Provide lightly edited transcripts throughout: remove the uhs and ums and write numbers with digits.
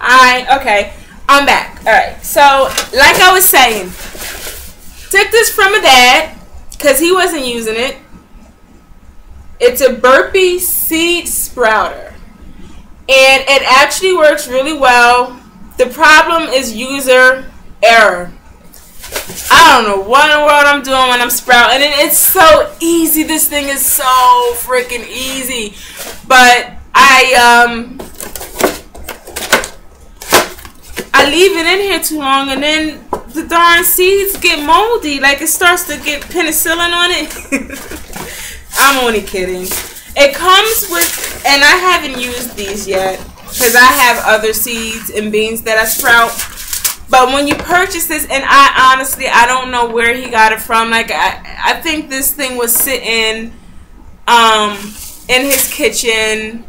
Okay, I'm back. Alright, so like I was saying, took this from my dad because he wasn't using it. It's a burpee seed sprouter, and it actually works really well. The problem is user error. I don't know what in the world I'm doing when I'm sprouting, and it's so easy. This thing is so freaking easy, but I leave it in here too long, and then the darn seeds get moldy. Like, it starts to get penicillin on it. I'm only kidding. It comes with, and I haven't used these yet because I have other seeds and beans that I sprout. But when you purchase this, and I honestly don't know where he got it from. Like, I think this thing was sitting in his kitchen.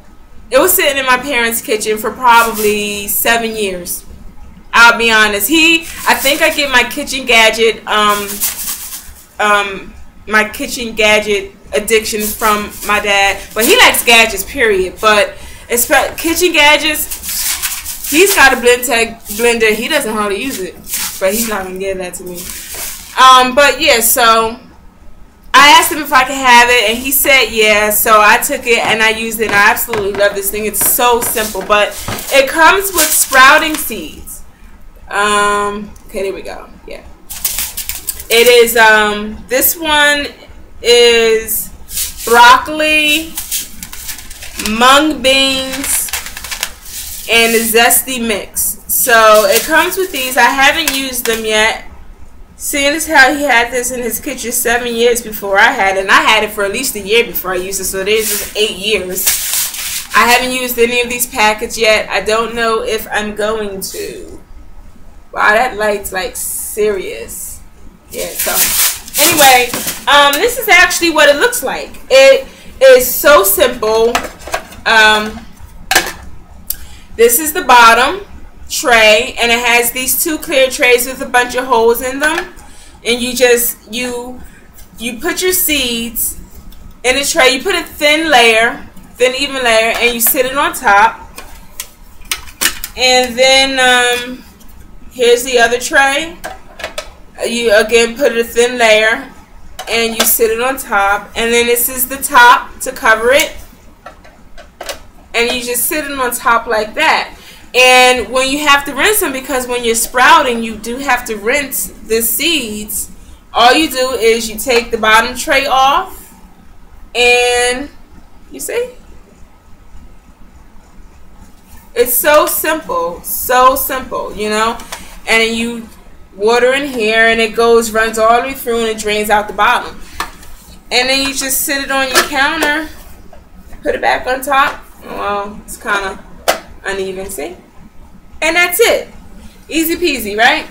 It was sitting in my parents' kitchen for probably 7 years. I'll be honest. I think I get my kitchen gadget addiction from my dad. But he likes gadgets, period. But it's kitchen gadgets. He's got a blender. He doesn't hardly use it, but he's not gonna give that to me. But yeah, so I asked him if I could have it, and he said yeah. So I took it and I used it, and I absolutely love this thing. It's so simple, but it comes with sprouting seeds. Okay, there we go. Yeah, it is. This one is broccoli, mung beans, and a zesty mix. So it comes with these. I haven't used them yet. Seeing as how he had this in his kitchen 7 years before I had it, and I had it for at least a year before I used it, so there's just 8 years. I haven't used any of these packets yet. I don't know if I'm going to. Wow, that light's like serious. Yeah, so anyway, this is actually what it looks like. It is so simple. This is the bottom tray, and it has these 2 clear trays with a bunch of holes in them, and you put your seeds in a tray. You put a thin even layer, and you sit it on top, and then here's the other tray. You again put a thin layer, and you sit it on top, and then this is the top to cover it, and you just sit it on top like that. And when you have to rinse them, because when you're sprouting, you do have to rinse the seeds, all you do is you take the bottom tray off, and you see? It's so simple, you know? And then you water in here, and it runs all the way through, and it drains out the bottom. And then you just sit it on your counter, put it back on top. Well, it's kind of uneven, see? And that's it. Easy peasy, right?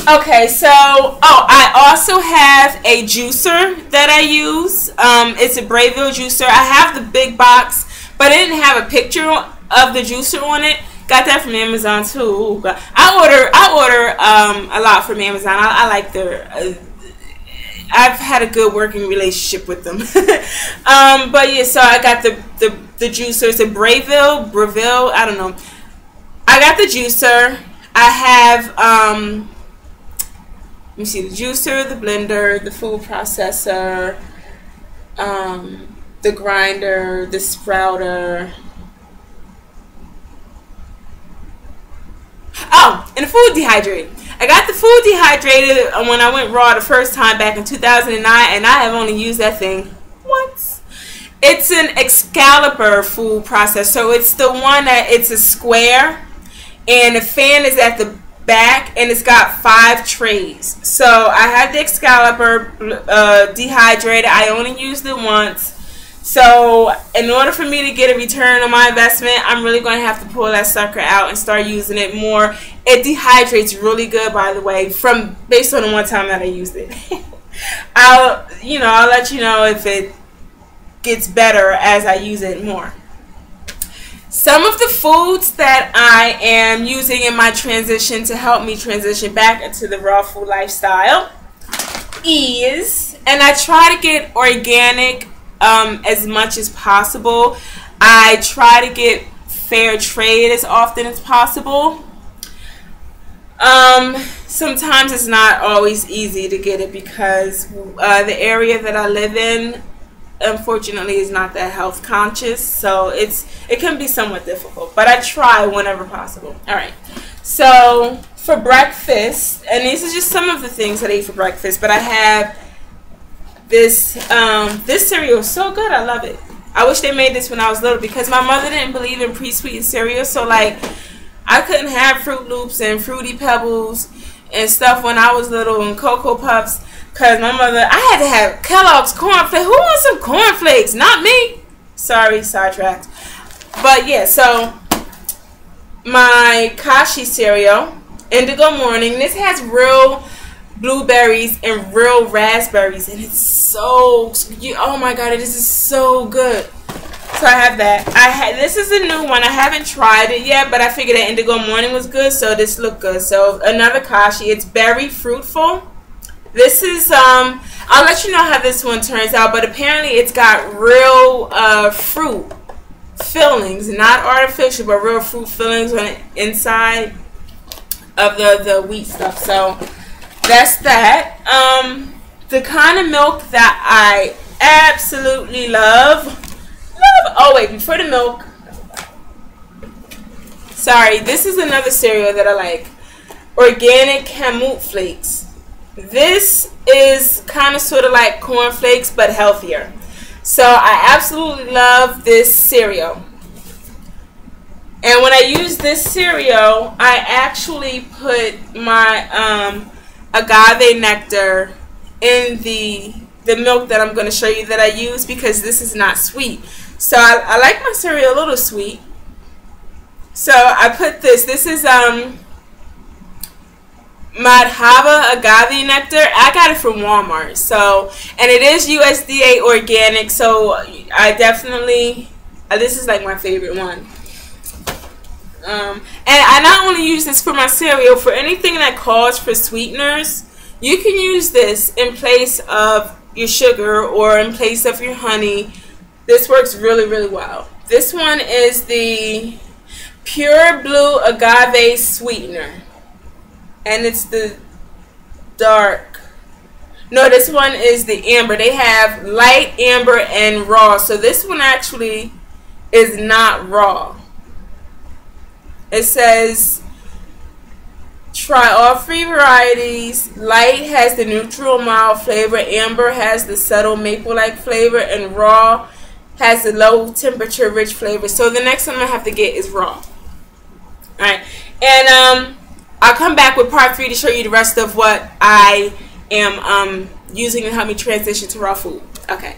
Okay, so I also have a juicer that I use. It's a Breville juicer. I have the big box, but it didn't have a picture of the juicer on it. Got that from Amazon too. Ooh, I order a lot from Amazon. I like their. I've had a good working relationship with them. But yeah, so I got the juicer. It's a Breville, I don't know. I got the juicer. I have let me see, the juicer, the blender, the food processor, the grinder, the sprouter. Oh, and the food dehydrator. I got the food dehydrator when I went raw the first time back in 2009, and I have only used that thing once. It's an Excalibur food processor, so it's the one that it's a square, and the fan is at the back, and it's got 5 trays. So I had the Excalibur dehydrator. I only used it once. So in order for me to get a return on my investment, I'm really going to have to pull that sucker out and start using it more. It dehydrates really good, by the way, based on the one time that I used it. I'll let you know if it gets better as I use it more. Some of the foods that I am using in my transition to help me transition back into the raw food lifestyle is, and I try to get organic as much as possible. I try to get fair trade as often as possible. Sometimes it's not always easy to get it because the area that I live in, unfortunately, is not that health conscious, so it can be somewhat difficult, but I try whenever possible. All right, so for breakfast, and these are just some of the things that I eat for breakfast, but I have this this cereal is so good. I love it. I wish they made this when I was little because my mother didn't believe in pre-sweetened cereal, so like I couldn't have Fruit Loops and Fruity Pebbles and stuff when I was little, and Cocoa Puffs, because my mother, I had to have Kellogg's cornflakes. Who wants some cornflakes? Not me. Sorry, sidetracked. But yeah, so my Kashi cereal, Indigo Morning. This has real blueberries and real raspberries, and it's so, oh my god, it is so good. So I have that. This is a new one. I haven't tried it yet, but I figured that Indigo Morning was good, so this looked good. So another Kashi. It's Berry Fruitful. This is I'll let you know how this one turns out, but apparently it's got real fruit fillings, not artificial, but real fruit fillings on the inside of the wheat stuff. So that's that. The kind of milk that I absolutely love. Oh wait, before the milk, sorry, this is another cereal that I like. Organic Kamut Flakes. This is kind of sort of like corn flakes but healthier. So I absolutely love this cereal. And when I use this cereal, I actually put my agave nectar in the milk that I'm going to show you that I use, because this is not sweet. So I like my cereal a little sweet. So I put this. This is Madhava agave nectar. I got it from Walmart. So, and it is USDA organic. So I definitely, this is like my favorite one. And I not only use this for my cereal, for anything that calls for sweeteners, you can use this in place of your sugar or in place of your honey. This works really, really well. This one is the Pure Blue Agave Sweetener. And it's the dark. No, this one is the amber. They have light, amber, and raw. So this one actually is not raw. It says try all 3 varieties. Light has the neutral mild flavor. Amber has the subtle maple-like flavor. And raw has the low temperature rich flavor. So the next one I have to get is raw. Alright. And I'll come back with part 3 to show you the rest of what I am using to help me transition to raw food. Okay.